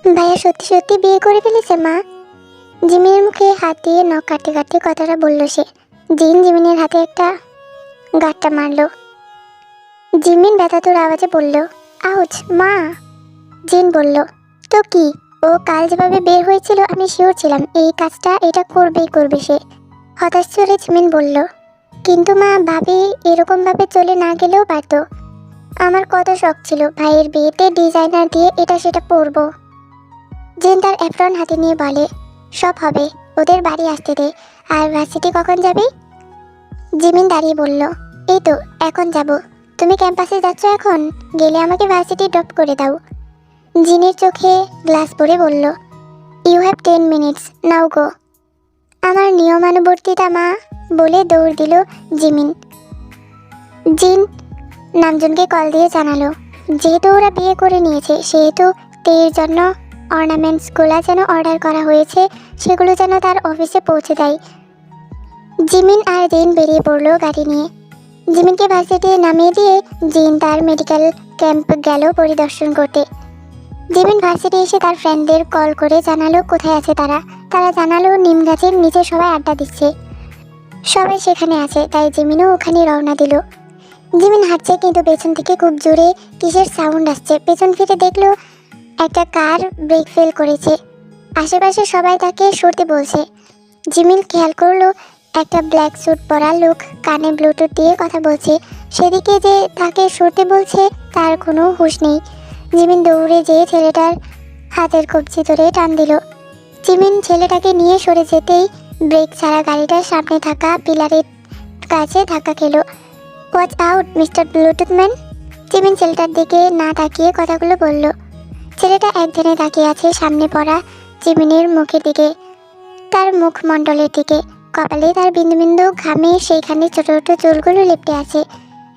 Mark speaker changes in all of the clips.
Speaker 1: ভাইয়া সত্যি সত্যি বিয়ে করে ফেলেছে মা। জিমিনের মুখে হাত দিয়ে নখ কাটতে কাটতে কথাটা বলল সে। জিমিনের হাতে একটা গাঁটটা মারলো। জিমিন ব্যথাতুর আওয়াজে বলল, আউচ মা। জিন বলল, তো কি, ও কাল যেভাবে বের হয়েছিল আমি শিওর ছিলাম এই কাজটা এটা করবে সে। হতাশ চলে জিমিন বলল, কিন্তু মা ভাবি এরকম ভাবে চলে না গেলেও পারতো। আমার কত শখ ছিল ভাইয়ের বিয়েতে ডিজাইনার দিয়ে এটা সেটা পরবো। জিন তার অ্যাপ্রন হাতে নিয়ে বলে, সব হবে, ওদের বাড়ি আসতে দে। আর ভার্সিটি কখন যাবি? জিমিন দাঁড়িয়ে বলল, এই তো এখন যাব। তুমি ক্যাম্পাসে যাচ্ছ এখন? গেলে আমাকে ভার্সিটি ড্রপ করে দাও। জিনের চোখে গ্লাস পরে বলল, ইউ হ্যাভ 10 মিনিটস, নাও গো। আমার নিয়মানুবর্তিতা মা, বলে দৌড় দিল জিমিন। জিন নামজনকে কল দিয়ে জানালো, যেহেতু ওরা বিয়ে করে নিয়েছে সেহেতু তের জন্য অর্নামেন্টসগুলো যেন অর্ডার করা হয়েছে সেগুলো যেন তার অফিসে পৌঁছে দেয়। জিমিন আর জিন বেরিয়ে পড়লো গাড়ি নিয়ে। জিমিনকে ভার্সিটি নামিয়ে দিয়ে জিন তার মেডিকেল ক্যাম্প গেল পরিদর্শন করতে। জিমিন ভার্সিটি এসে তার ফ্রেন্ডদের কল করে জানালো কোথায় আছে তারা। তারা জানালো নিম গাছের নিচে সবাই আড্ডা দিচ্ছে। সবাই সেখানে আছে, তাই জিমিনও ওখানে রওনা দিল। জিমিন হাঁটছে, কিন্তু পেছন থেকে খুব জোরে কিসের সাউন্ড আসছে। পেছন ফিরে দেখলো একটা কার ব্রেক ফেল করেছে। আশেপাশে সবাই তাকে সরতে বলছে। জিমিন খেয়াল করলো একটা ব্ল্যাক স্যুট পরা লোক কানে ব্লুটুথ দিয়ে কথা বলছে। সেদিকে যে তাকে সরতে বলছে তার কোনো হুঁশ নেই। জিমিন দৌড়ে যেয়ে ছেলেটার হাতের কবজি ধরে টান দিল। জিমিন ছেলেটাকে নিয়ে সরে যেতেই ব্রেক ছাড়া গাড়িটার সামনে থাকা পিলারের কাছে ধাক্কা খেলো। Watch out mister bluetooth man. Jimin ছেলেটার দিকে না তাকিয়ে কথাগুলো বলল। ছেলেটা একজনে তাকিয়ে আছে সামনে পড়া জিমিনের মুখের দিকে, তার মুখমণ্ডলের দিকে। কপালে তার বিন্দু বিন্দু ঘামে সেইখানে ছোট ছোট চুলগুলো লেপটে আছে।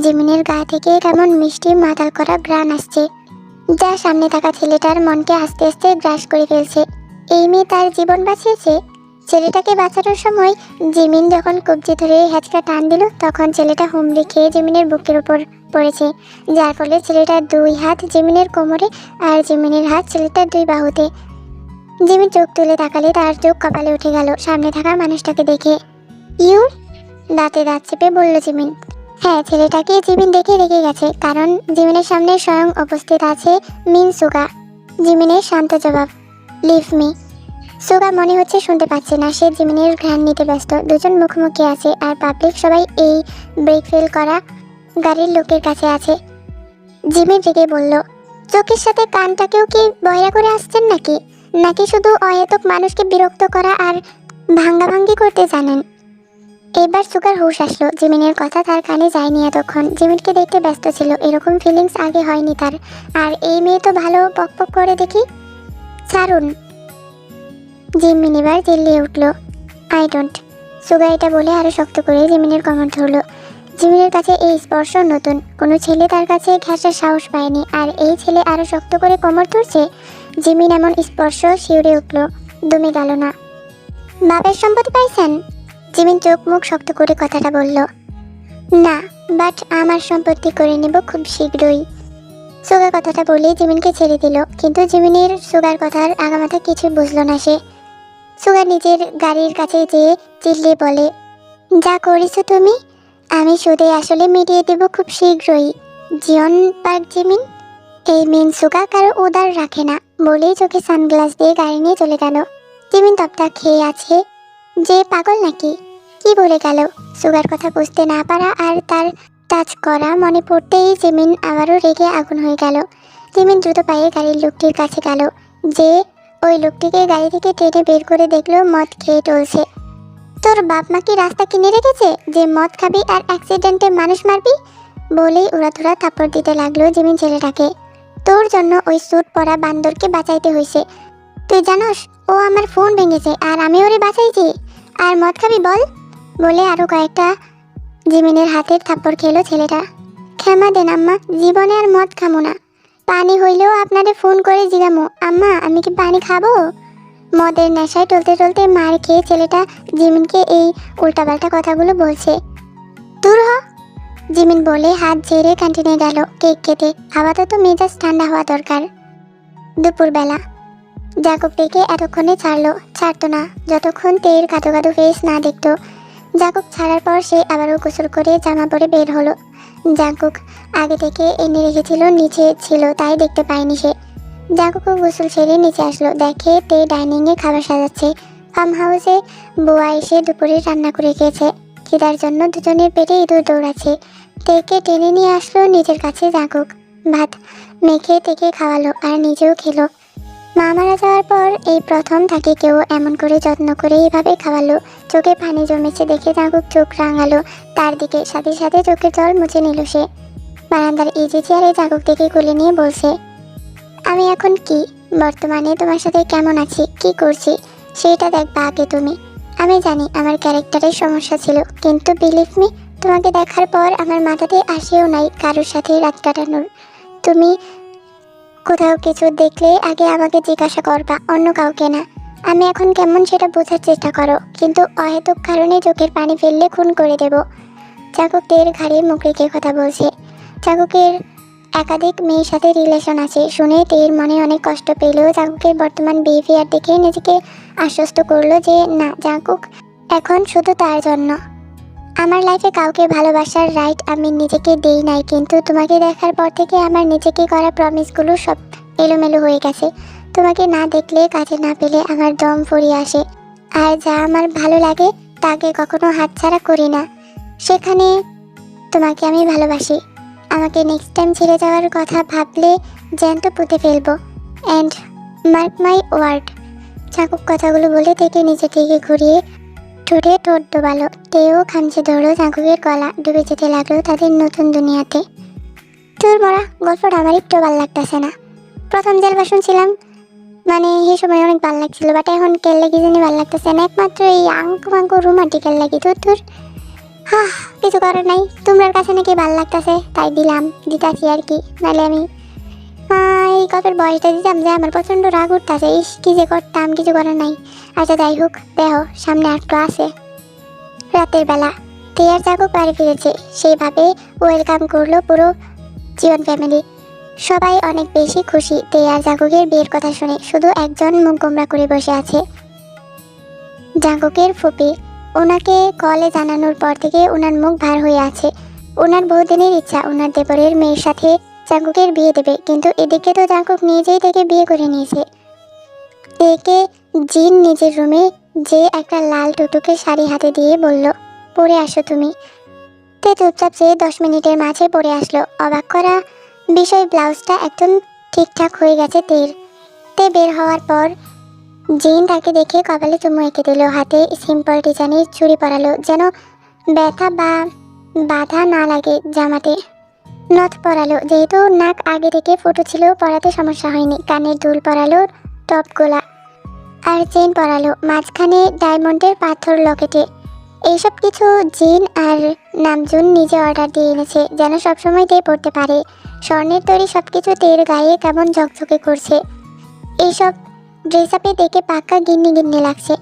Speaker 1: জিমিনের গা থেকে কেমন মিষ্টি মাতাল করা ঘ্রাণ আসছে, যা সামনে থাকা ছেলেটার মনকে আস্তে আস্তে গ্রাস করে ফেলছে। এই মেয়ে তার জীবন বাঁচিয়েছে। ছেলেটাকে বাঁচানোর সময় জিমিন যখন কবজি ধরে হ্যাচকা টান দিল তখন ছেলেটা হুমড়ি খেয়ে জিমিনের বুকের উপর পড়েছে, যার ফলে ছেলেটার দুই হাত জিমিনের কোমরে আর জিমিনের হাত ছেলেটার দুই বাহুতে। জিমিন চোখ তুলে তাকালে তার চোখ কপালে উঠে গেল সামনে থাকা মানুষটাকে দেখে। ইউ, দাঁতে দাঁত চেপে বলল জিমিন। হ্যাঁ, ছেলেটাকে জিমিন দেখে রেগে গেছে, কারণ জিমিনের সামনে স্বয়ং উপস্থিত আছে মিন সুগা। জিমিনের শান্ত জবাব, লিভ মি। সুগা মনে হচ্ছে শুনতে পাচ্ছে না, সে জিমিনের ঘ্রাণ নিতে ব্যস্ত। দুজন মুখোমুখি আছে আর পাবলিক সবাই এই ব্রেক ফেল করা গাড়ির লোকের কাছে আছে। জিমিন রেগে বলল, চোখের সাথে কানটাকেও কি বয়রা করে আসছেন নাকি? নাকি শুধু অহেতুক মানুষকে বিরক্ত করা আর ভাঙ্গাভাঙ্গি করতে জানেন? এবার সুগার হুঁশ আসলো। জিমিনের কথা তার কানে যায়নি এতক্ষণ। জিমিনকে দেখতে ব্যস্ত ছিল, এরকম ফিলিংস আগে হয়নি তার। আর এই মেয়ে তো ভালো পকপক করে দেখি। ছাড়ুন। জিমিন এবার চিল্লিয়ে উঠল, আই ডোন্ট। সুগার এটা বলে আরো শক্ত করে জিমিনের কোমর ধরল। জিমিনের কাছে এই স্পর্শ নতুন, কোনো ছেলে তার কাছে ঘেঁষার সাহস পায়নি, আর এই ছেলে আরো শক্ত করে কোমর ধরছে। জিমিন এমন স্পর্শ শিউরে উঠল, দমে গেল না। বাপের সম্পত্তি পাইছেন? জিমিন চোখ মুখ শক্ত করে কথাটা বলল। না, বাট আমার সম্পত্তি করে নেব খুব শীঘ্রই। সুগার কথাটা বলে জিমিনকে ছেড়ে দিল, কিন্তু জিমিনের সুগার কথার আগামাথা কিছু বুঝলো না সে। সুগার নিজের গাড়ির কাছে যেয়ে চিল্লিয়ে বলে, যা করেছো তুমি আমি সুদে আসলে মিটিয়ে দেব খুব শীঘ্রই। জিয়ন পার্ক জিমিন। এই মেন সুগা কারো উদার রাখে না, বলেই চোখে সানগ্লাস দিয়ে গাড়ি নিয়ে চলে গেল। জিমিন তপ্তা খেয়ে আছে, যে পাগল নাকি, কি বলে গেল? সুগার কথা বুঝতে না পারা আর তার টাচ করা মনে পড়তেই জিমিন আবারও রেগে আগুন হয়ে গেল। জিমিন দ্রুত পায়ে গাড়ির লোকটির কাছে গেল, যে ওই লোকটিকে গাড়ি থেকে টেনে বের করে দেখলো মদ খেয়ে টলছে। তোর বাপ মা কি রাস্তা কিনে রেখেছে যে মদ খাবি আর অ্যাক্সিডেন্টে মানুষ মারবি? বলেই উড়াধুরা থাপ্পড় দিতে লাগলো জিমিন ছেলেটাকে। তোর জন্য ওই স্যুট পরা বান্দরকে বাঁচাইতে হয়েছে। তুই জানোস ও আমার ফোন ভেঙেছে আর আমি ওরে বাঁচাইছি, আর মদ খাবি বল? বলে আরো কয়েকটা জিমিনের হাতের থাপ্পড় খেলো ছেলেটা। ক্ষমা দেন আম্মা, জীবনে আর মদ খামো না। পানি হইলেও আপনারে ফোন করে জিগামো, আম্মা আমি কি পানি খাবো? মদের নেশায় টলতে টলতে মার খেয়ে ছেলেটা জিমিনকে এই উল্টাপাল্টা কথাগুলো বলছে। দূর হ, জিমিন বলে হাত ঝেড়ে ক্যান্টিনে গেল কেক খেতে। আপাতত মেজাজ ঠান্ডা হওয়া দরকার। দুপুরবেলা জাকুব ডেকে এতক্ষণে ছাড়তো না যতক্ষণ তের কাঁদো কাঁদো ফেস না দেখতো। জাকুব ছাড়ার পর সে আবারও গোসল করে জামা পরে বের হলো। জাকুব আগে থেকে এনে রেখেছিল, নিচে ছিল তাই দেখতে পায়নি সে। জাকুবও গোসল সেরে নিচে আসলো, দেখে তে ডাইনিংয়ে খাবার সাজাচ্ছে। ফার্ম হাউসে বুয়া এসে দুপুরে রান্না করে খেয়েছে। খিদার জন্য দুজনের পেটে ইঁদুর দৌড়াচ্ছে। তেকে টেনে নিয়ে আসলো নিজের কাছে জাকুব। ভাত মেখে তেকে খাওয়ালো আর নিজেও খেলো। মা মারা যাওয়ার পর এই প্রথম তাকে কেউ এমন করে যত্ন করে এইভাবে খাওয়ালো। চোখে পানি জমেছে দেখে জাকুব চোখ রাঙালো তার দিকে, সাথে সাথে চোখের জল মুছে নিল সে। বারান্দার ইজি চেয়ারে জাকুব থেকে কোলে নিয়ে বলছে, আমি এখন কি বর্তমানে তোমার সাথে কেমন আছি, কি করছি সেটা দেখবা আগে তুমি। আমি জানি আমার ক্যারেক্টারের সমস্যা ছিল, কিন্তু বিলিভ মি, তোমাকে দেখার পর আমার মাথাতে আসেও নাই কারোর সাথে রাত কাটানোর। তুমি কোথাও কিছু দেখলে আগে আমাকে জিজ্ঞাসা করবা, অন্য কাউকে না। আমি এখন কেমন সেটা বোঝার চেষ্টা করো, কিন্তু অহেতুক কারণে চোখের পানি ফেললে খুন করে দেব। জাকুব তের ঘাড়ে মুখ রেখে কথা বলছে। জাকুবের একাধিক মেয়ের সাথে রিলেশন আছে শুনে তের মনে অনেক কষ্ট পেলেও জাকুবের বর্তমান বিহেভিয়ার দেখে নিজেকে আশ্বস্ত করলো যে না, জাকুব এখন শুধু তার জন্য। আমার লাইফে কাউকে ভালোবাসার রাইট আমি নিজেকে দেই নাই, কিন্তু তোমাকে দেখার পর থেকে আমার নিজেকে করা প্রমিসগুলো সব এলোমেলো হয়ে গেছে। তোমাকে না দেখলে, কাছে না পেলে আমার দম ফুরিয়ে আসে। আর যা আমার ভালো লাগে তাকে কখনো হাতছাড়া করি না। সেখানে তোমাকে আমি ভালোবাসি। আমাকে নেক্সট টাইম ছেড়ে যাওয়ার কথা ভাবলে জ্যান্ত পুঁতে ফেলবো। And mark my word. Jakub কথাগুলো বলে থেকে নিজে থেকে ঘুরিয়ে ঠোঁটে ঠোঁট ডোবালো। তেও খামচে ধরলো জাকুবের গলা, ডুবে যেতে লাগলো তাদের নতুন দুনিয়াতে। তোর মরা গল্পটা আমার একটু ভাল লাগতেছে না। প্রথম জেলবা শুনছিলাম, মানে এই সময় অনেক ভাল লাগছিল, বাট এখন কেল লাগি জানি ভাল লাগতেছে না। একমাত্র এই আঙ্কু ফাঙ্কু রোমান্টিক্যাল লাগি। তোর কিছু করার নাই, তোমরার কাছে নাকি ভাল লাগতেছে তাই দিতাছি আর কি। নাহলে আমি এই কপের বয়সটা দিতাম যে আমার প্রচণ্ড রাগ উঠতেছে। ইস কি যে করতাম, কিছু করার নাই। আচ্ছা যাই হোক, দেহ সামনে আটটো আছে। রাতের বেলা তে আর জাকুব বাড়ি ফিরেছে। সেইভাবে ওয়েলকাম করলো পুরো জীবন ফ্যামিলি। সবাই অনেক বেশি খুশি তে আর জাকুবের বিয়ের কথা শুনে। শুধু একজন মুখ গোমরা করে বসে আছে, জাকুবের ফুপি। ওনাকে কলে জানানোর পর থেকে ওনার মুখ ভার হয়ে আছে। ওনার বহুদিনের ইচ্ছা ওনার দেবরের মেয়ের সাথে জাকুবের বিয়ে দেবে, কিন্তু এদিকে তো জাকুব নিজেই থেকে বিয়ে করে নিয়েছে। একে জিন নিজের রুমে যে একটা লাল টুকটুকে শাড়ি হাতে দিয়ে বলল, পরে আসো তুমি। তে চুপচাপ চেয়ে 10 মিনিটের মাঝে পরে আসলো। অবাক করা বিষয়, ব্লাউজটা একদম ঠিকঠাক হয়ে গেছে তের। তে বের হওয়ার পর জিন তাকে দেখে কপালে চুমু এঁকে দিল, হাতে সিম্পল ডিজাইনের চুড়ি পরালো যেন ব্যথা বা বাধা না লাগে জামাতে। নথ পরালো, যেহেতু নাক আগে থেকে ফুটো ছিল পরাতে সমস্যা হয়নি। কানের দুল পরালো টপ গোলা, আর চেন পরালো মাঝখানে ডায়মন্ডের পাথর লকেটে। এইসব কিছু জিন আর নামজুন নিজে অর্ডার দিয়ে এনেছে, যেন সবসময় তে পড়তে পারে। স্বর্ণের তৈরি সব কিছু তের গায়ে কেমন ঝকঝকে করছে। এইসব ড্রেস আপে দেখে পাক্কা গিন্নি গিন্নি লাগছে।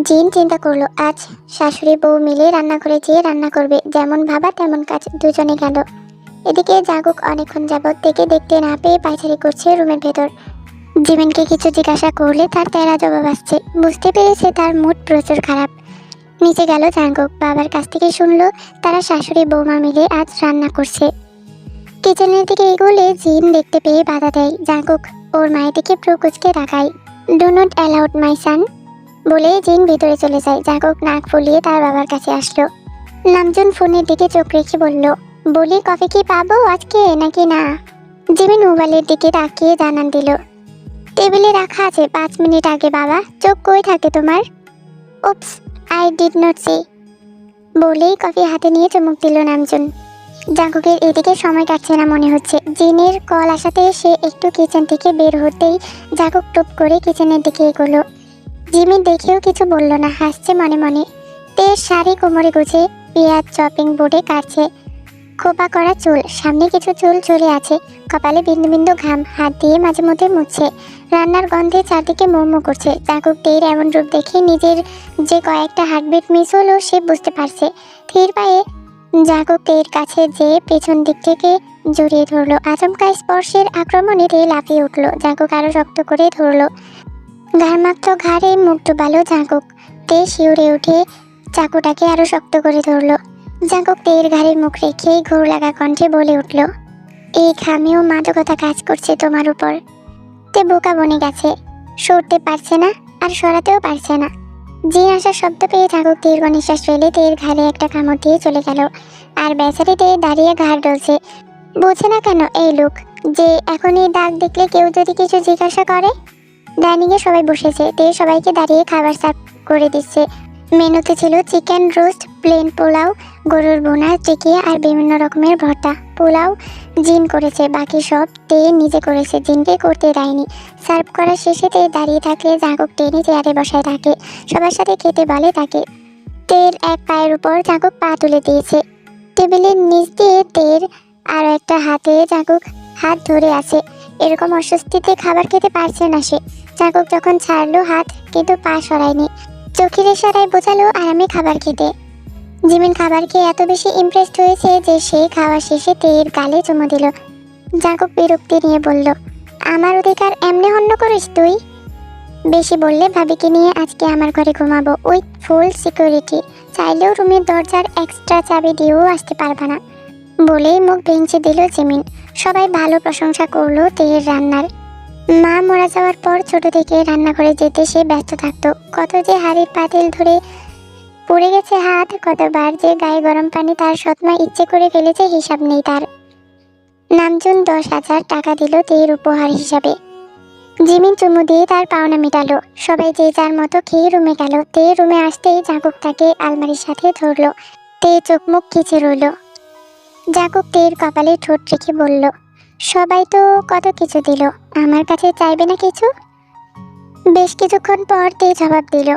Speaker 1: জিন চিন্তা করলো আজ শাশুড়ি বউ মিলে রান্না করে যেয়ে রান্না করবে, যেমন ভাবা তেমন কাজ। দুজনে গেল। এদিকে জাকুব অনেকক্ষণ যাবৎ থেকে দেখতে না পেয়ে পায়চারি করছে রুমের ভেতর। জিমিনকে কিছু জিজ্ঞাসা করলে তার তেরা জবাব আসছে। বুঝতে পেরেছে তার মুড প্রচুর খারাপ। নিচে গেল জাকুব, বাবার কাছ থেকে শুনলো তারা শাশুড়ি বৌমা মিলে আজ রান্না করছে। কিচেনের দিকে এগোলে জিন দেখতে পেয়ে বাধা দেয়। জাকুব ওর মায়ের দিকে প্রো কুচকে তাকায়। ডু নট অ্যালাউড মাই সান বলে জিন ভিতরে চলে যায়। জাকুব নাক ফুলিয়ে তার বাবার কাছে আসলো। নামজুন ফোনের দিকে চোখ রেখে বলল, বলি কফি কি পাবো আজকে নাকি না? জিমিন মোবাইলের দিকে তাকিয়ে জানান দিল, টেবিলে রাখা আছে 5 মিনিট আগে। বাবা চোখ কই থাকে তোমার? উপস, আই ডিড নট সি বলেই কফি হাতে নিয়ে চুমুক দিল নামজুন। জাকুবের এদিকে সময় কাটছে না মনে হচ্ছে। জিনের কল আসাতে সে একটু কিচেন থেকে বের হতেই জাকুব টুপ করে কিচেনের দিকে এগোলো। জিমিন দেখেও কিছু বলল না, হাসছে মনে মনে। তের শাড়ি কোমরে গুছে পেঁয়াজ চপিং বোর্ডে কাটছে। খোপা করা চুল, সামনে কিছু চুল চলে আছে, কপালে বিন্দু বিন্দু ঘাম, হাত দিয়ে মাঝে মধ্যে মুছছে। রান্নার গন্ধে চারদিকে মোমো করছে। জাকুব তের এমন রূপ দেখে নিজের যে কয়েকটা হার্টবিট মিস হলো সে বুঝতে পারছে। ধীর পায়ে জাকুব তের কাছে যেয়ে পেছন দিক থেকে জড়িয়ে ধরলো। আচমকা স্পর্শের আক্রমণে তে লাফিয়ে উঠলো। জাকুব আরো শক্ত করে ধরলো। ঘাড়মাক্ত ঘাড়ে মুখ ডুবালো জাঙ্কুক। তে শিউরে উঠে চাকুটাকে আরো শক্ত করে ধরলো। জাঙ্কুক তের ঘাড়ে মুখ রেখে ঘোর লাগা কণ্ঠে বলে উঠল, এই ঘামেও মাদকতা কাজ করছে তোমার উপর। তে বোকা বনে গেছে, সরতে পারছে না আর সরাতেও পারছে না। জিন আসার শব্দ পেয়ে জাঙ্কুক দীর্ঘ নিঃশ্বাস ফেলে তের ঘাড়ে একটা কামড় দিয়ে চলে গেল। আর বেচারিতে দাঁড়িয়ে ঘাড় ডলছে। বোঝে না কেন এই লোক যে এখন এই দাগ দেখলে কেউ যদি কিছু জিজ্ঞাসা করে। ডাইনিংয়ে সবাই বসেছে, তে সবাইকে দাঁড়িয়ে খাবার সার্ভ করে দিচ্ছে। মেনুতে ছিল চিকেন রোস্ট, প্লেন পোলাও, গরুর বোনা, টিকিয়া আর বিভিন্ন রকমের ভর্তা। পোলাও জিন করেছে, বাকি সব তে নিজে করেছে, জিনকে করতে দেয়নি। সার্ভ করার শেষে তে দাঁড়িয়ে থাকলে জাঙ্কুক টেনে চেয়ারে বসায় থাকে, সবার সাথে খেতে বলে তাকে। তের এক পায়ের উপর জাঙ্কুক পা তুলে দিয়েছে। টেবিলের নিচ দিয়ে তের আর একটা হাতে জাঙ্কুক হাত ধরে আছে। এরকম অস্বস্তিতে খাবার খেতে পারছে না সে। জাঙ্কুক যখন ছাড়লো হাত, কিন্তু পা সরায়নি, চোখের ইশারায় বোঝালো আরামে খাবার খেতে। জিমিন খাবার খেয়ে এত বেশি ইমপ্রেসড হয়েছে যে সে খাওয়া শেষে তের গালে চুমু দিল। জাঙ্কুক বিরক্তি নিয়ে বলল, আমার অধিকার এমনি হন্য করিস তুই? বেশি বললে ভাবিকে নিয়ে আজকে আমার ঘরে ঘুমাবো, উইথ ফুল সিকিউরিটি। চাইলেও রুমের দরজার এক্সট্রা চাবি দিয়েও আসতে পারবা না, বলেই মুখ ভেঙচে দিল জিমিন। সবাই ভালো প্রশংসা করলো তের রান্নার। মা মারা যাওয়ার পর ছোট থেকে রান্নাঘরে যেতে সে ব্যস্ত থাকতো। কত যে হাড়ির পাতিল ধরে পড়ে গেছে হাত, কতবার যে গায়ে গরম পানি তার সৎমা ইচ্ছে করে ফেলেছে হিসাব নেই তার। নামজুন 10,000 টাকা দিল তের উপহার হিসাবে। জিমিন চুমু দিয়ে তার পাওনা মেটালো। সবাই যে যার মতো খেয়ে রুমে গেল। তে রুমে আসতেই জাঙ্কুক তাকে আলমারির সাথে ধরলো। তে চোখ মুখ খিচে রইল। জাঙ্কুক তের কপালে ঠোঁট রেখে বলল, সবাই তো কত কিছু দিল, আমার কাছে চাইবে না কিছু? বেশ কিছুক্ষণ পর তে জবাব দিল,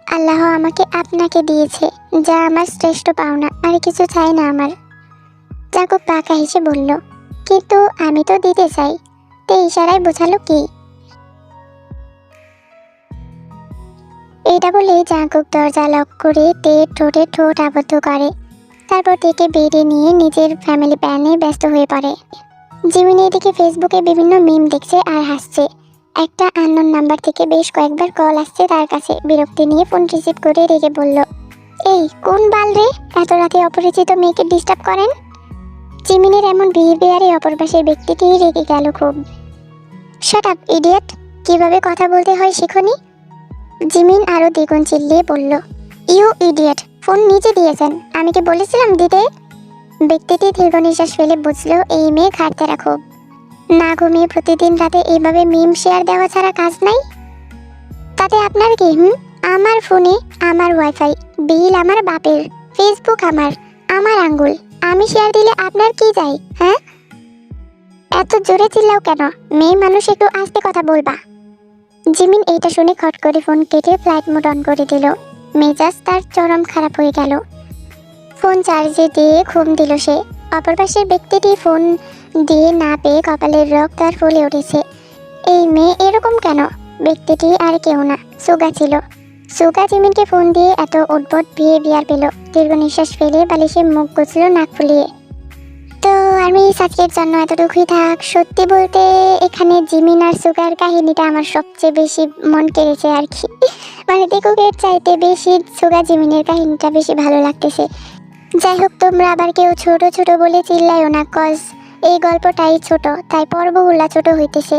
Speaker 1: আল্লাহ আমাকে আপনাকে দিয়েছে, যা আমার শ্রেষ্ঠ পাওনা, আর কিছু চাই না আমার। জাঙ্কুক বাঁকা হেসে বলল, কিন্তু আমি তো দিতে চাই। তে ইশারায় বোঝালো কি। এটা বলে জাঙ্কুক দরজা লক করে তের ঠোঁটে ঠোঁট আবদ্ধ করে। তারপর তেকে বেডে নিয়ে নিজের ফ্যামিলি প্ল্যানে ব্যস্ত হয়ে পড়ে। জিমিন এদিকে ফেসবুকে বিভিন্ন মিম দেখছে আর হাসছে। একটা আননোন নাম্বার থেকে বেশ কয়েকবার কল আসছে তার কাছে। বিরক্তি নিয়ে ফোন রিসিভ করে রেগে বলল, এই কোন বাল রে, এত রাতে অপরিচিত মেয়েকে ডিস্টার্ব করেন? জিমিনের এমন বিহেভিয়ারে অপর পাশের ব্যক্তিটি রেগে গেল খুব। শাট আপ ইডিয়েট, কিভাবে কথা বলতে হয় শেখনি? জিমিন আরো দ্বিগুণ চিল্লিয়ে বলল, ইউ ইডিয়েট, ফোন নিচে দিয়েছেন, আমি কি বলেছিলাম দিতে? ব্যক্তিটি দীর্ঘ নিঃশ্বাস ফেলে বুঝলো এই মেয়ে ঘাটতে রাখো। না ঘুমিয়ে প্রতিদিন রাতে এইভাবে মিম শেয়ার দেওয়া ছাড়া কাজ নাই। তাতে আপনার কি? আমার ফোনে আমার ওয়াইফাই, বিল আমার বাপের, ফেসবুক আমার আঙ্গুল, আমি শেয়ার দিলে আপনার কি যায়? হ্যাঁ, এত জোরে চিল্লাও কেন? মেয়ে মানুষ, একটু আস্তে কথা বলবা। জিমিন এইটা শুনে খট করে ফোন কেটে ফ্লাইট মোড অন করে দিল। মেজাজ তার চরম খারাপ হয়ে গেল। ফোন চার্জে দিয়ে ঘুম দিল সে। অপর পাশের ব্যক্তিটি ফোন দিয়ে না পেয়ে কপালের রক্ত আর ফুলে উঠেছে। এই মেয়ে এরকম কেন? ব্যক্তিটি আর কেউ না, সুগা ছিল। সুগা জিমিনকে ফোন দিয়ে এত উদ্ভট বিহেভিয়ার পেল। দীর্ঘ নিঃশ্বাস ফেলে বালিশে মুখ গুছল নাক ফুলিয়ে। তো আমি আজকের জন্য এতটুকুই থাক। সত্যি বলতে এখানে জিমিন আর সুগার কাহিনীটা আমার সবচেয়ে বেশি মন কেড়েছে আর কি। মানে দেখুকের চাইতে বেশি সুগা জিমিনের কাহিনীটা বেশি ভালো লাগতেছে। যাই হোক, তোমরা আবার কেউ ছোট ছোট বলে চিল্লাইও না, কজ এই গল্পটাই ছোট, তাই পর্বগুলা ছোট হইতেছে।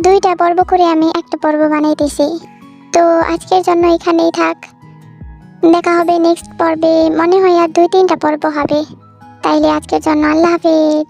Speaker 1: 2টা পর্ব করে আমি একটা পর্ব বানাইতেছি। তো আজকের জন্য এখানেই থাক, দেখা হবে নেক্সট পর্বে। মনে হয় আর 2-3টা পর্ব হবে। তাইলে আজকের জন্য আল্লাহ হাফেজ।